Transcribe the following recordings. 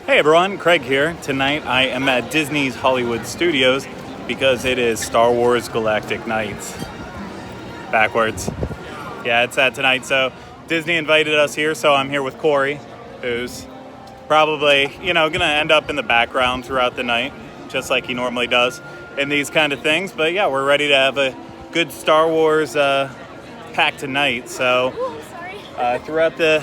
Hey everyone, Craig here. Tonight I am at Disney's Hollywood Studios because it is Star Wars Galactic Nights. Backwards. Yeah, it's that tonight. So Disney invited us here, so I'm here with Corey, who's probably, gonna end up in the background throughout the night, just like he normally does in these kind of things. But yeah, we're ready to have a good Star Wars packed tonight. So throughout the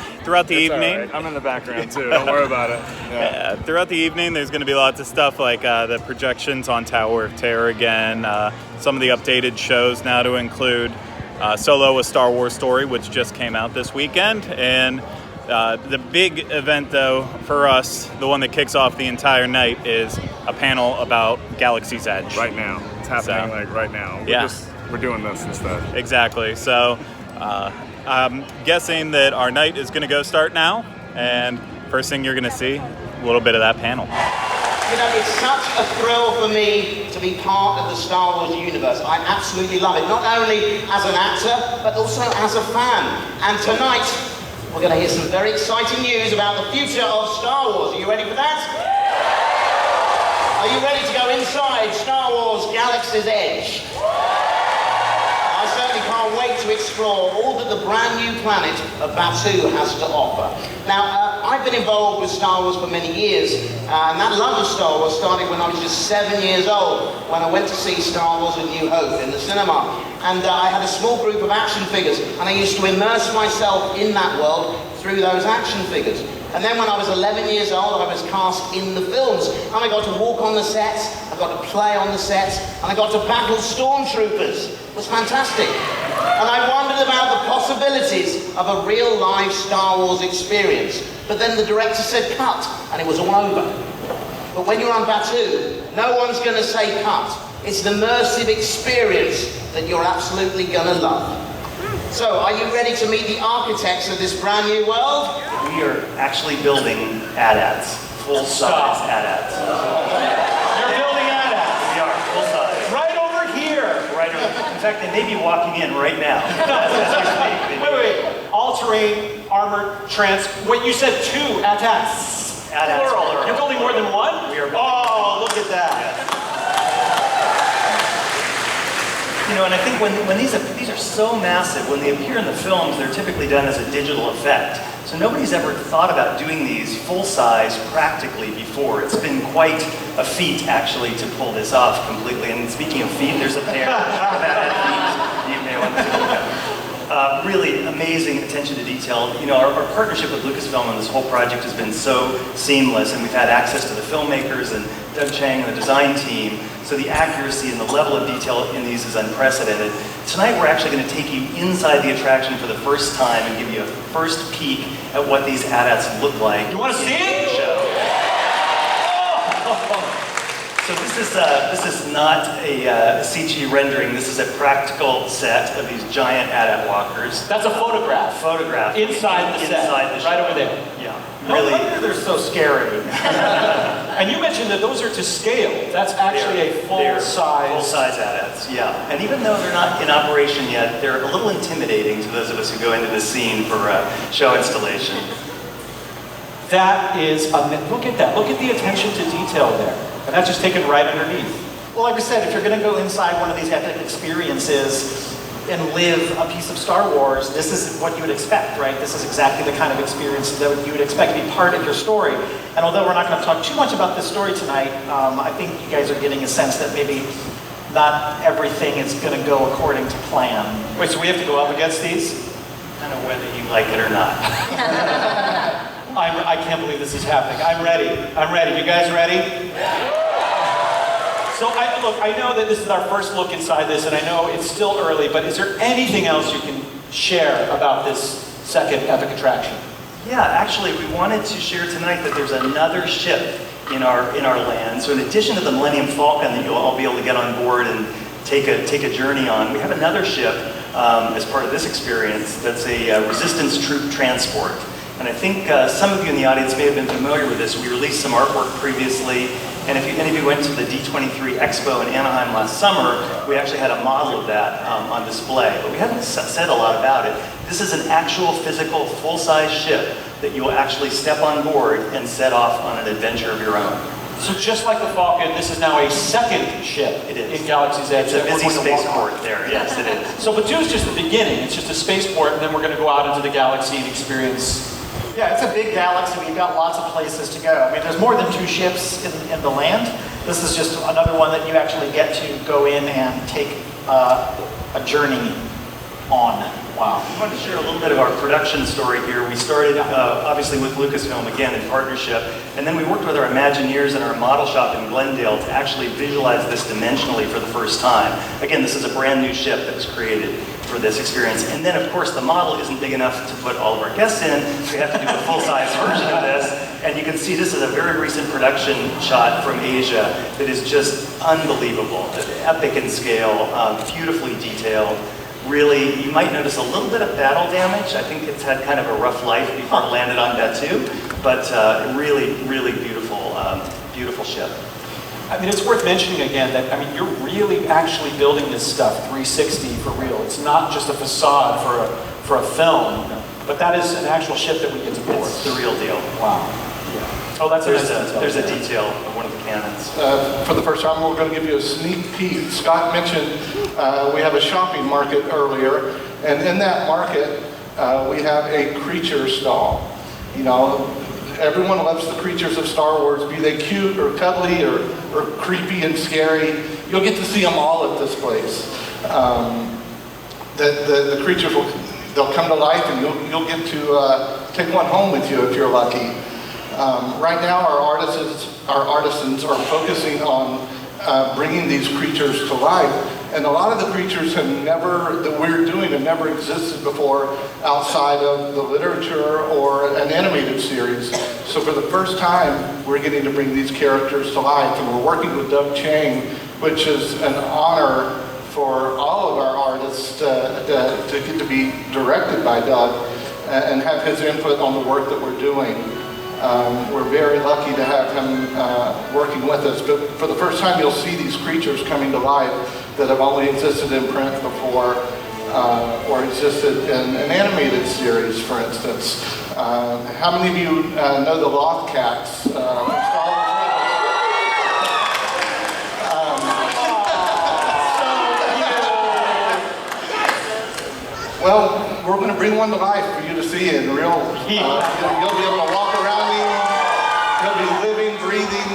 evening, right. I'm in the background too. Don't worry about it. Yeah, throughout the evening, there's going to be lots of stuff like the projections on Tower of Terror again. Some of the updated shows now to include Solo: A Star Wars Story, which just came out this weekend, and the big event though for us, the one that kicks off the entire night, is a panel about Galaxy's Edge. Right now, it's happening right now. We're doing this instead. Exactly. So. I'm guessing that our night is going to go start now, and first thing you're going to see, a little bit of that panel. It's such a thrill for me to be part of the Star Wars universe. I absolutely love it, not only as an actor, but also as a fan. And tonight, we're going to hear some very exciting news about the future of Star Wars. Are you ready for that? Are you ready to go inside Star Wars Galaxy's Edge? I certainly can't wait to explore all that the brand new planet of Batuu has to offer. Now, I've been involved with Star Wars for many years, and that love of Star Wars started when I was just 7 years old, when I went to see Star Wars A New Hope in the cinema. And I had a small group of action figures, and I used to immerse myself in that world through those action figures. And then when I was 11 years old, I was cast in the films, and I got to walk on the sets, I got to play on the sets, and I got to battle stormtroopers. It was fantastic. And I wondered about the possibilities of a real live Star Wars experience. But then the director said cut, and it was all over. But when you're on Batuu, no one's going to say cut. It's an immersive experience that you're absolutely going to love. So, are you ready to meet the architects of this brand new world? We are actually building AT-ATs, full-size AT-ATs. You're building AT-ATs? We are, full-size. Right over here. Right over. In fact, they may be walking in right now. Wait. All-terrain, armored, wait, you said two AT-ATs. AT-ATs, plural. You're building more than one? We are building look at that. Yes. And I think when these are so massive, when they appear in the films, they're typically done as a digital effect. So nobody's ever thought about doing these full-size practically before. It's been quite a feat, actually, to pull this off completely. And speaking of feet, there's a pair of feet. You may want to look at. Really amazing attention to detail. Our partnership with Lucasfilm on this whole project has been so seamless, and we've had access to the filmmakers and Doug Chang and the design team. So the accuracy and the level of detail in these is unprecedented. Tonight we're actually going to take you inside the attraction for the first time and give you a first peek at what these AT-ATs look like. You want to see it? So this is not a CG rendering. This is a practical set of these giant AT-AT walkers. That's a photograph. Inside the set. Right over there. Yeah. Really. No wonder they're so scary. And you mentioned that those are to scale. That's actually a full-size. Full-size AT-ATs, yeah. And even though they're not in operation yet, they're a little intimidating to those of us who go into this scene for show installation. That is, look at that. Look at the attention to detail there. And that's just taken right underneath. Well, like I said, if you're going to go inside one of these epic experiences and live a piece of Star Wars, this is what you would expect, right? This is exactly the kind of experience that you would expect to be part of your story. And although we're not going to talk too much about this story tonight, I think you guys are getting a sense that maybe not everything is going to go according to plan. Wait, so we have to go up against these? I don't know whether you like it or not. I can't believe this is happening. I'm ready. You guys ready? So I know that this is our first look inside this, and I know it's still early, but is there anything else you can share about this second epic attraction? Yeah, actually, we wanted to share tonight that there's another ship in our land. So in addition to the Millennium Falcon that you'll all be able to get on board and take a journey on, we have another ship as part of this experience that's a resistance troop transport. And I think some of you in the audience may have been familiar with this. We released some artwork previously, And if any of you went to the D23 Expo in Anaheim last summer, we actually had a model of that on display, but we haven't said a lot about it. This is an actual physical full-size ship that you will actually step on board and set off on an adventure of your own. So just like the Falcon, this is now a second ship in Galaxy's Edge. It's a busy spaceport there, yes it is. So Batuu is just the beginning. It's just a spaceport, and then we're going to go out into the galaxy and experience. Yeah, it's a big galaxy. We've got lots of places to go. I mean, there's more than 2 ships in the land. This is just another one that you actually get to go in and take a journey on. Wow. I wanted to share a little bit of our production story here. We started obviously with Lucasfilm, again in partnership, and then we worked with our Imagineers in our model shop in Glendale to actually visualize this dimensionally for the first time. Again, this is a brand new ship that was created for this experience. And then of course the model isn't big enough to put all of our guests in. We have to do a full-size version of this. And you can see this is a very recent production shot from Asia that is just unbelievable. Epic in scale, beautifully detailed. Really, you might notice a little bit of battle damage. I think it's had kind of a rough life before it landed on Batuu, but really, really beautiful, beautiful ship. I mean, it's worth mentioning again that, I mean, you're really actually building this stuff 360 for real. It's not just a facade for a film, but that is an actual ship that we get to board. It's the real deal. Wow. Oh, that's there's a detail of one of the cannons. For the first time, we're going to give you a sneak peek. Scott mentioned we have a shopping market earlier, and in that market, we have a creature stall. You know, everyone loves the creatures of Star Wars, be they cute or cuddly or creepy and scary. You'll get to see them all at this place. The creatures they'll come to life, and you'll get to take one home with you if you're lucky. Right now, our artisans are focusing on bringing these creatures to life, and a lot of the creatures that we're doing have never existed before outside of the literature or an animated series. So for the first time, we're getting to bring these characters to life, and we're working with Doug Chang, which is an honor for all of our artists to get to be directed by Doug and have his input on the work that we're doing. We're very lucky to have him working with us, but for the first time you'll see these creatures coming to life that have only existed in print before or existed in an animated series, for instance. How many of you know the Loth Cats from Star Wars? Well, we're going to bring one to life for you to see in real. You'll be able to walk around him. He'll be living, breathing.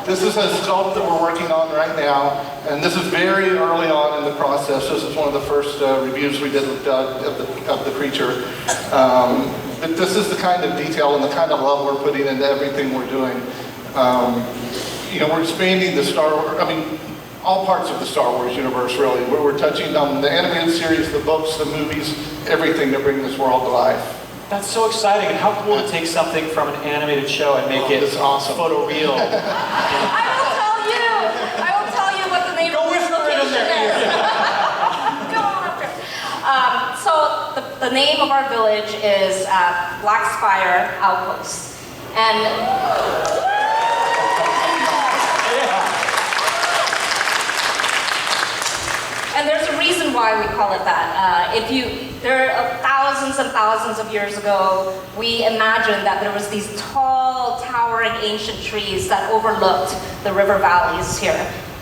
This is a sculpt that we're working on right now, and this is very early on in the process. This is one of the first reviews we did with Doug of the creature. But this is the kind of detail and the kind of love we're putting into everything we're doing. You know, we're expanding the all parts of the Star Wars universe, really. We're touching on the animated series, the books, the movies, everything to bring this world to life. That's so exciting, and how cool to take something from an animated show and make it awesome. Photoreal. I will tell you what the name of this location is. Go on up there. So the name of our village is Black Spire Outpost. And there's a reason why we call it that. There are thousands and thousands of years ago, we imagined that there was these tall, towering ancient trees that overlooked the river valleys here.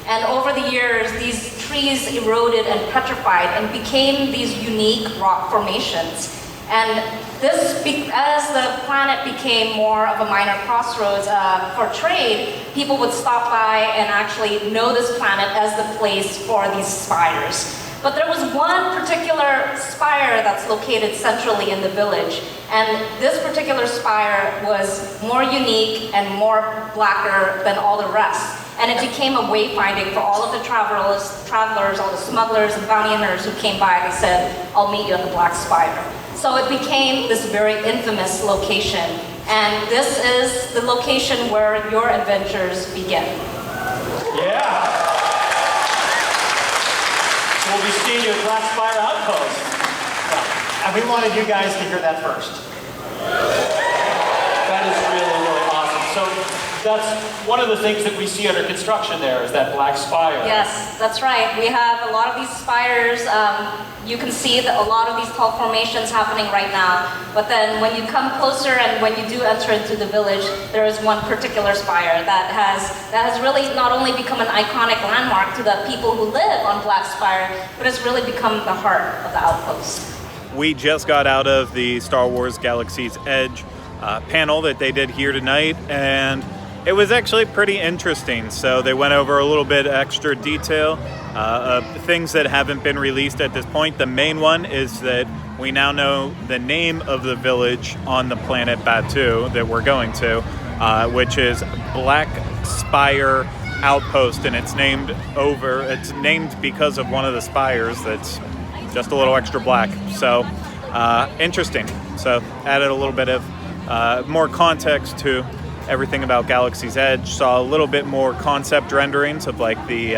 And over the years, these trees eroded and petrified and became these unique rock formations. And as the planet became more of a minor crossroads for trade, people would stop by and actually know this planet as the place for these spires. But there was one particular spire that's located centrally in the village, and this particular spire was more unique and more blacker than all the rest. And it became a wayfinding for all of the travelers, all the smugglers and bounty hunters who came by. They said, "I'll meet you at the Black Spire." So it became this very infamous location. And this is the location where your adventures begin. Yeah. So we'll be seeing you at Black Spire Outpost. And we wanted you guys to hear that first. That is really, really awesome. So that's one of the things that we see under construction there, is that black spire. Yes, that's right. We have a lot of these spires. You can see that a lot of these tall formations happening right now. But then when you come closer and when you do enter into the village, there is one particular spire that has really not only become an iconic landmark to the people who live on Black Spire, but it's really become the heart of the outpost. We just got out of the Star Wars Galaxy's Edge panel that they did here tonight, and it was actually pretty interesting. So they went over a little bit extra detail of things that haven't been released at this point. The main one is that we now know the name of the village on the planet Batuu that we're going to, which is Black Spire Outpost, and it's named because of one of the spires that's just a little extra black. So interesting. So added a little bit of more context to everything about Galaxy's Edge. Saw a little bit more concept renderings of like the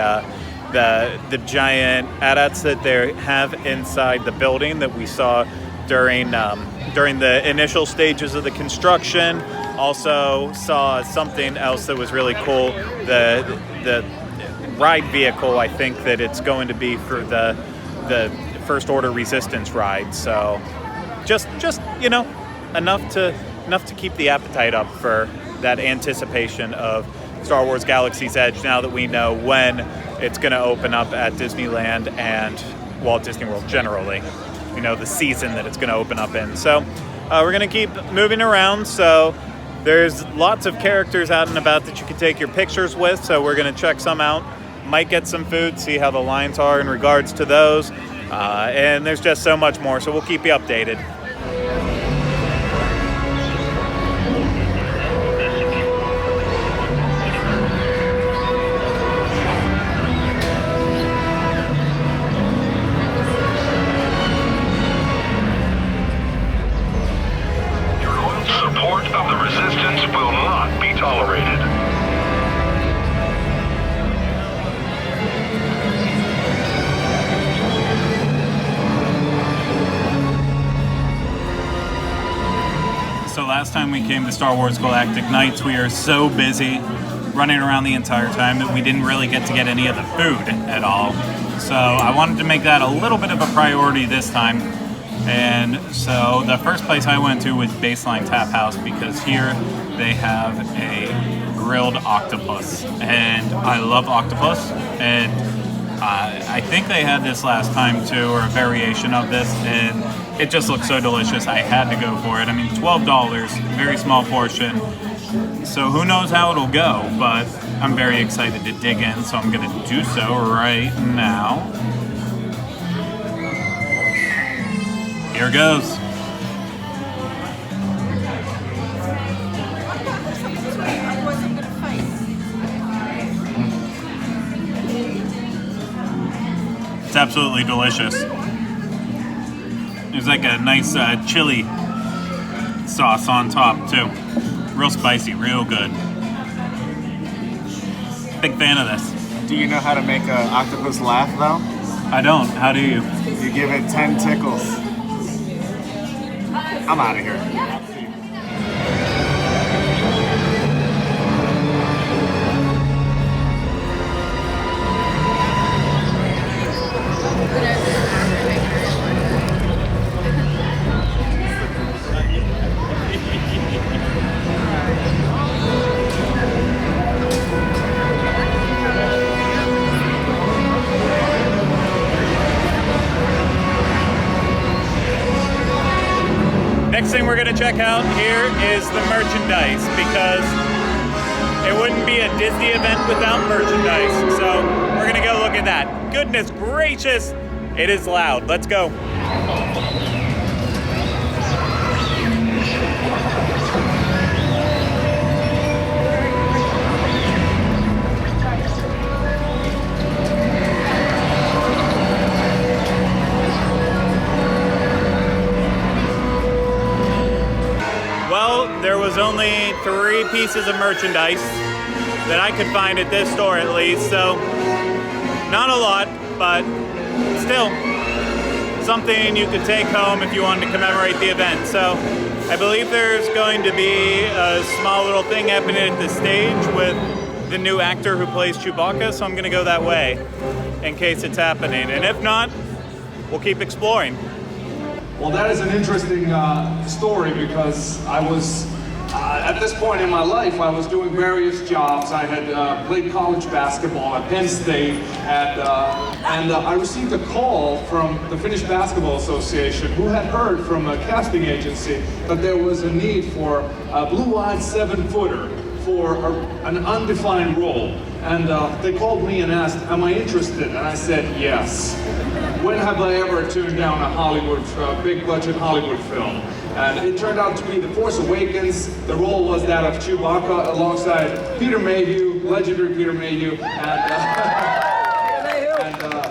giant AT-ATs that they have inside the building that we saw during the initial stages of the construction. Also saw something else that was really cool. The ride vehicle, I think that it's going to be for the First Order Resistance ride. So just enough to keep the appetite up for that anticipation of Star Wars Galaxy's Edge, now that we know when it's going to open up at Disneyland and Walt Disney World generally. We know the season that it's going to open up in. So we're going to keep moving around. So there's lots of characters out and about that you can take your pictures with. So we're going to check some out. Might get some food, see how the lines are in regards to those. And there's just so much more. So we'll keep you updated. Support of the resistance will not be tolerated. So last time we came to Star Wars Galactic Nights, we were so busy running around the entire time that we didn't really get to get any of the food at all. So I wanted to make that a little bit of a priority this time. And so the first place I went to was Baseline Tap House, because here they have a grilled octopus. And I love octopus. And I think they had this last time too, or a variation of this. And it just looks so delicious. I had to go for it. I mean, $12, very small portion. So who knows how it'll go, but I'm very excited to dig in. So I'm going to do so right now. Here goes. It's absolutely delicious. There's like a nice chili sauce on top too. Real spicy, real good. Big fan of this. Do you know how to make an octopus laugh though? I don't. How do you? You give it 10 tickles. I'm out of here. Next thing we're going to check out here is the merchandise, because it wouldn't be a Disney event without merchandise. So we're going to go look at that. Goodness gracious, it is loud. Let's go. There was only 3 pieces of merchandise that I could find at this store at least, so not a lot, but still something you could take home if you wanted to commemorate the event. So I believe there's going to be a small little thing happening at the stage with the new actor who plays Chewbacca, so I'm going to go that way in case it's happening. And if not, we'll keep exploring. Well, that is an interesting story because I was, at this point in my life, I was doing various jobs. I had played college basketball at Penn State, and I received a call from the Finnish Basketball Association, who had heard from a casting agency that there was a need for a blue-eyed 7-footer for an undefined role. And they called me and asked, am I interested? And I said, yes. When have I ever turned down a Hollywood, big-budget Hollywood film? And it turned out to be The Force Awakens. The role was that of Chewbacca alongside Peter Mayhew, legendary Peter Mayhew, and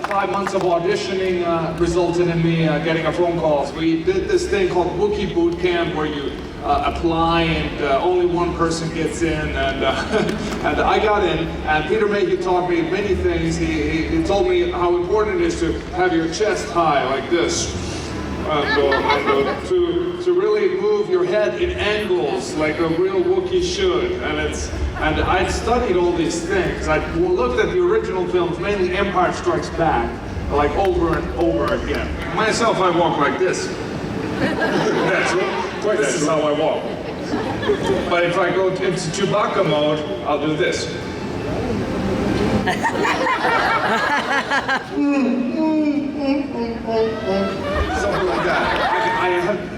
5 months of auditioning resulted in me getting a phone call. So we did this thing called Wookiee Boot Camp where you apply and only one person gets in, and I got in, and Peter Mayhew taught me many things. He told me how important it is to have your chest high like this, and to really move your head in angles like a real Wookiee should, and I'd studied all these things. I looked at the original films, mainly Empire Strikes Back, like over and over again. Myself, I walk like this. This is how I walk. But if I go into Chewbacca mode, I'll do this. Something like that.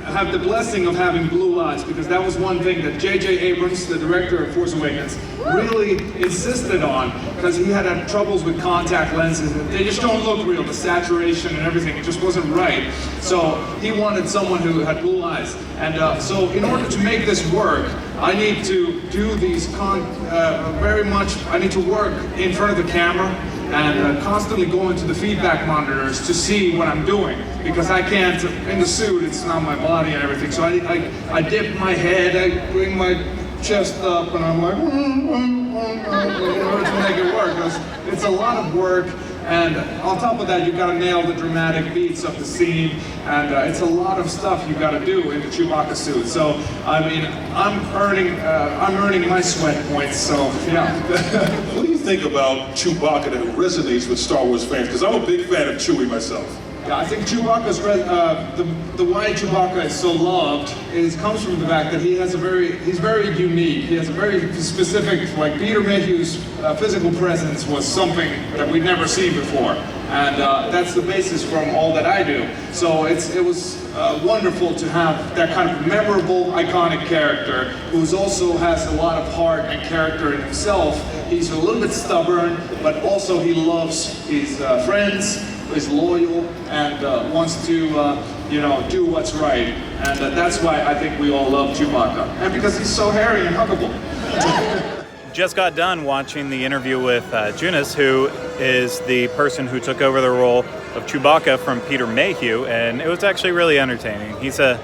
I have the blessing of having blue eyes, because that was one thing that J.J. Abrams, the director of Force Awakens, really insisted on, because he had troubles with contact lenses. They just don't look real, the saturation and everything, it just wasn't right. So he wanted someone who had blue eyes. And so in order to make this work, I need to do these I need to work in front of the camera and constantly go into the feedback monitors to see what I'm doing, because I can't, in the suit, it's not my body and everything, so I dip my head, I bring my chest up, and I'm like, in order to make it work. It's a lot of work, and on top of that, you've got to nail the dramatic beats of the scene, and it's a lot of stuff you've got to do in the Chewbacca suit. So, I mean, I'm earning my sweat points, so yeah. What do you think about Chewbacca that resonates with Star Wars fans? Because I'm a big fan of Chewie myself. Yeah, I think Chewbacca's the way Chewbacca is so loved comes from the fact that he's very unique. He has a very specific, like Peter Mayhew's physical presence was something that we'd never seen before, and that's the basis from all that I do. So it was wonderful to have that kind of memorable, iconic character who also has a lot of heart and character in himself. He's a little bit stubborn, but also he loves his friends, is loyal, and wants to, do what's right. And that's why I think we all love Chewbacca. And because he's so hairy and huggable. Just got done watching the interview with Junis, who is the person who took over the role of Chewbacca from Peter Mayhew, and it was actually really entertaining. He's a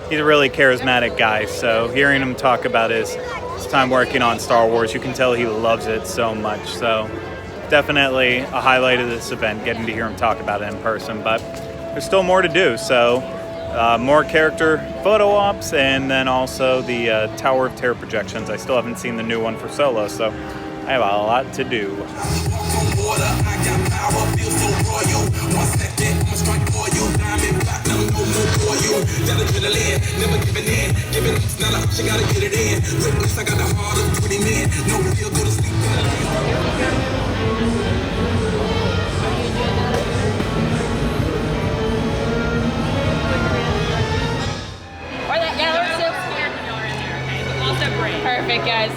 really charismatic guy, so hearing him talk about his time working on Star Wars, you can tell he loves it so much. So definitely a highlight of this event, getting to hear him talk about it in person, but there's still more to do. So more character photo ops, and then also the Tower of Terror projections. I still haven't seen the new one for Solo, so I have a lot to do. Perfect, guys.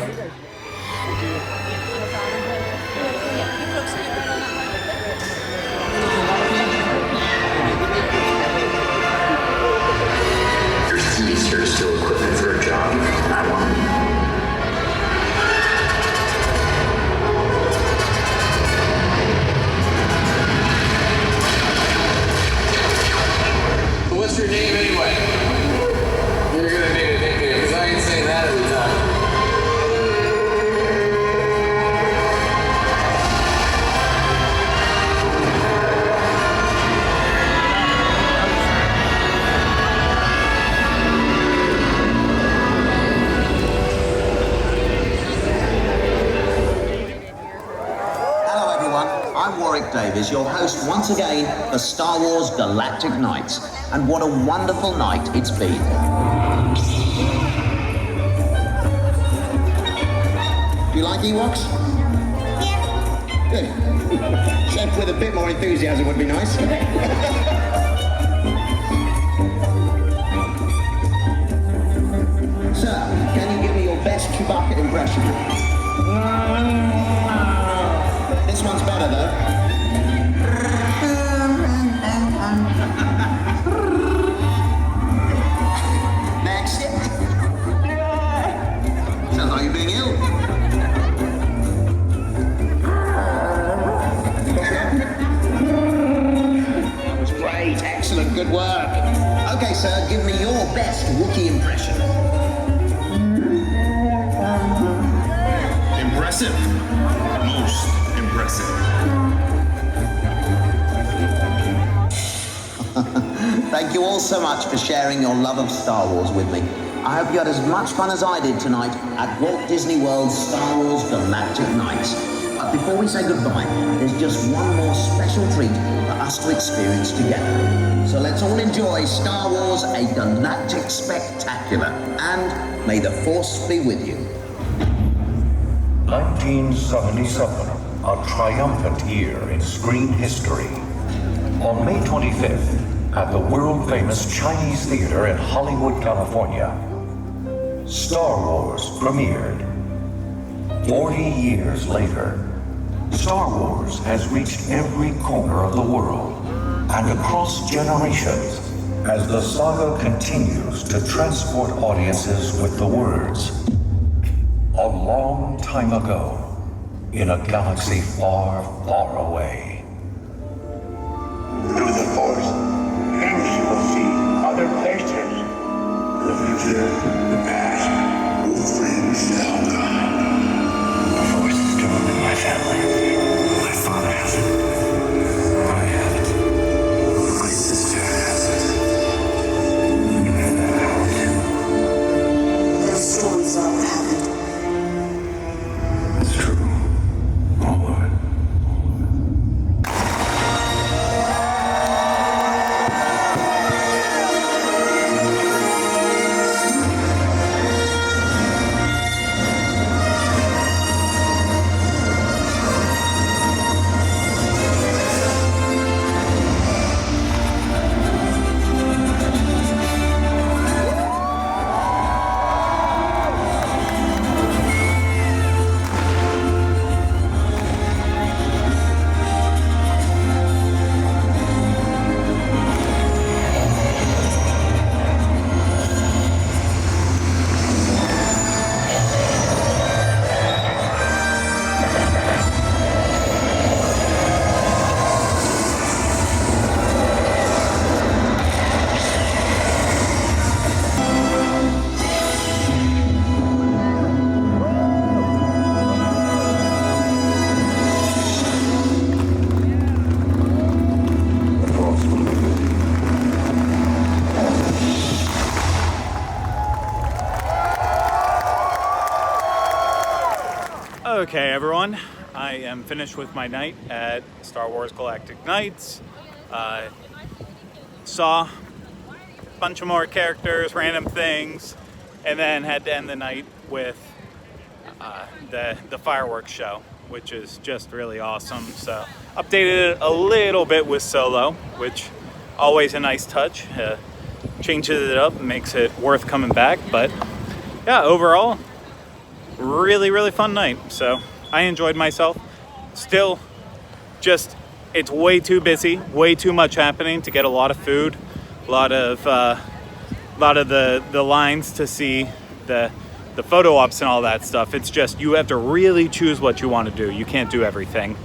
Your suits are still equipment for a job. I want. What's your name anyway? You're gonna need a nickname, because I ain't saying that every time. Warwick Davies, your host once again for Star Wars Galactic Nights. And what a wonderful night it's been. Do you like Ewoks? Yeah. Good. Except with a bit more enthusiasm would be nice. Sir, can you give me your best Chewbacca impression? This one's better though. Next. Sounds like you're being ill. That was great, excellent, good work. Okay, sir, give me your best Wookiee impression. Impressive. Most impressive. Thank you all so much for sharing your love of Star Wars with me. I hope you had as much fun as I did tonight at Walt Disney World's Star Wars Galactic Nights. But before we say goodbye, there's just one more special treat for us to experience together. So let's all enjoy Star Wars: A Galactic Spectacular. And may the Force be with you. 1977, a triumphant year in screen history. On May 25th, at the world-famous Chinese Theater in Hollywood, California, Star Wars premiered. 40 years later, Star Wars has reached every corner of the world and across generations as the saga continues to transport audiences with the words, "A long time ago, in a galaxy far, far away." Through the Force, you will see other places. The future, the past, will friends shall die. The Force is still in my family. My father has it. I have it. My sister has it. You never have it. Their stories all happened. It's true. All of it. Okay, everyone, I am finished with my night at Star Wars Galactic Nights. Saw a bunch of more characters, random things, and then had to end the night with the fireworks show, which is just really awesome. So updated it a little bit with Solo, which always a nice touch. Changes it up, makes it worth coming back. But yeah, overall, really, really fun night. So I enjoyed myself. Still, just it's way too busy, way too much happening to get a lot of food, a lot of the lines to see the photo ops and all that stuff. It's just you have to really choose what you want to do. You can't do everything,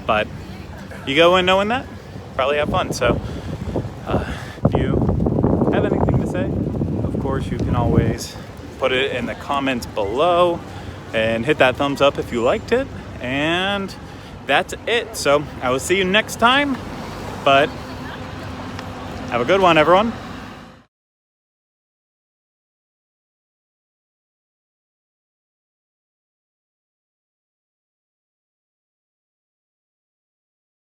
but you go in knowing that, probably have fun. So if you have anything to say, of course you can always put it in the comments below and hit that thumbs up if you liked it. And that's it. So I will see you next time, but have a good one, everyone.